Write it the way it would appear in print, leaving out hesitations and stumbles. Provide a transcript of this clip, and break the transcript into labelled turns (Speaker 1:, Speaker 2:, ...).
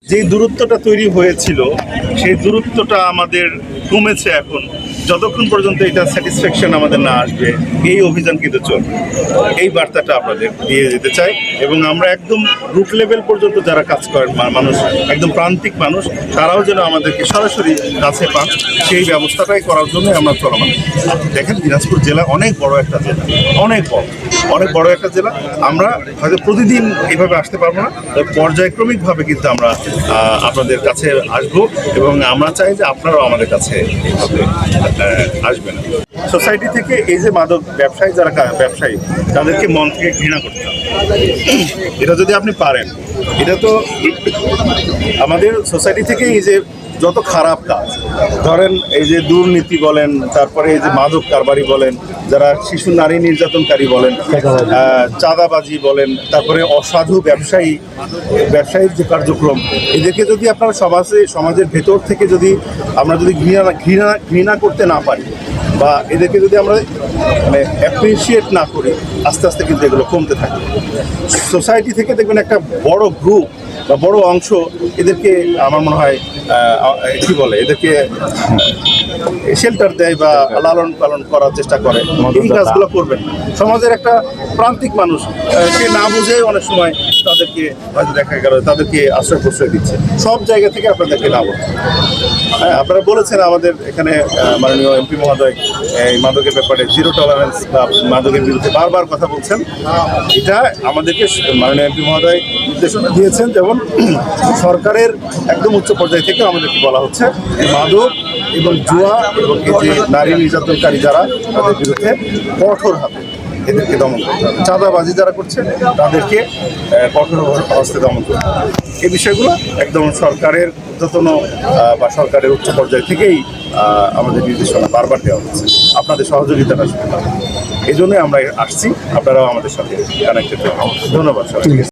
Speaker 1: যে দূরত্বটা তৈরি হয়েছিল সেই দূরত্বটা আমাদের কমেছে এখন। যতক্ষণ পর্যন্ত এটা স্যাটিসফ্যাকশন আমাদের না আসবে এই অভিযান কিন্তু চলবে। এই বার্তাটা আপনাদের দিয়ে যেতে চাই এবং আমরা একদম রুট লেভেল পর্যন্ত যারা কাজ করেন মানুষ, একদম প্রান্তিক মানুষ, তারাও যেন আমাদেরকে সরাসরি কাছে পান সেই ব্যবস্থাটাই করার জন্য আমরা চলমান। দেখেন দিনাজপুর জেলা অনেক বড় একটা জেলা, অনেক বড় একটা জেলা। আমরা হয়তো প্রতিদিন এইভাবে আসতে পারবো না, পর্যায়ক্রমিকভাবে কিন্তু আমরা আপনাদের কাছে আসবো এবং আমরা চাই যে আপনারাও আমাদের কাছে এইভাবে আসবেন। সোসাইটি থেকে এই যে মাদক ব্যবসায়ী যারা ব্যবসায়ী তাদেরকে মন থেকে ঘৃণা করতে হবে। এটা যদি আপনি পারেন, এটা তো আমাদের সোসাইটি থেকে এই যে যত খারাপ কাজ, ধরেন এই যে দুর্নীতি বলেন, তারপরে এই যে মাদক কারবারি বলেন, যারা শিশু নারী নির্যাতনকারী বলেন, চাঁদাবাজি বলেন, তারপরে অসাধু ব্যবসায়ীর যে কার্যক্রম, এদেরকে যদি আপনারা সমাজের ভেতর থেকে যদি আমরা যদি ঘৃণা করতে না পারি বা এদেরকে যদি আমরা মানে অ্যাপ্রিসিয়েট না করি, আস্তে আস্তে কিন্তু এগুলো কমতে থাকে। সোসাইটি থেকে দেখবেন একটা বড় গ্রুপ বা বড় অংশ এদেরকে আমার মনে হয় কি বলে, এদেরকে শেল্টার দেয় বা লালন পালন করার চেষ্টা করে। এই কাজগুলো করবেন। সমাজের একটা প্রান্তিক মানুষ সে না বুঝে অনেক সময় তাদেরকে হয়তো দেখা গেল তাদেরকে আশ্রয় প্রশ্রয় দিচ্ছে। সব জায়গা থেকে আপনাদেরকে না বলতে। হ্যাঁ, আপনারা বলেছেন আমাদের এখানে মাননীয় এমপি মহোদয় এই মাদকের ব্যাপারে জিরো টলারেন্স বা মাদকের বিরুদ্ধে বারবার কথা বলছেন। এটা আমাদেরকে মাননীয় এমপি মহোদয় নির্দেশনা দিয়েছেন, যেমন সরকারের একদম উচ্চ পর্যায় থেকে আমাদেরকে বলা হচ্ছে মাদক এবং জুয়া এবং এই যে নারী নির্যাতনকারী যারা, তাদের বিরুদ্ধে কঠোর হাতে এদেরকে দমন করতে হবে। চাঁদাবাজি যারা করছে তাদেরকে কঠোর হস্তে দমন করতে হবে। এই বিষয়গুলো একদম সরকারের ঊর্ধ্বতন বা সরকারের উচ্চ পর্যায় থেকেই আমাদের নির্দেশনা বারবার দেওয়া হচ্ছে। আপনাদের সহযোগিতাটা শুনতে হবে। এই জন্যই আমরা আসছি, আপনারাও আমাদের সাথে কানেক্টেড। ধন্যবাদ সবাইকে।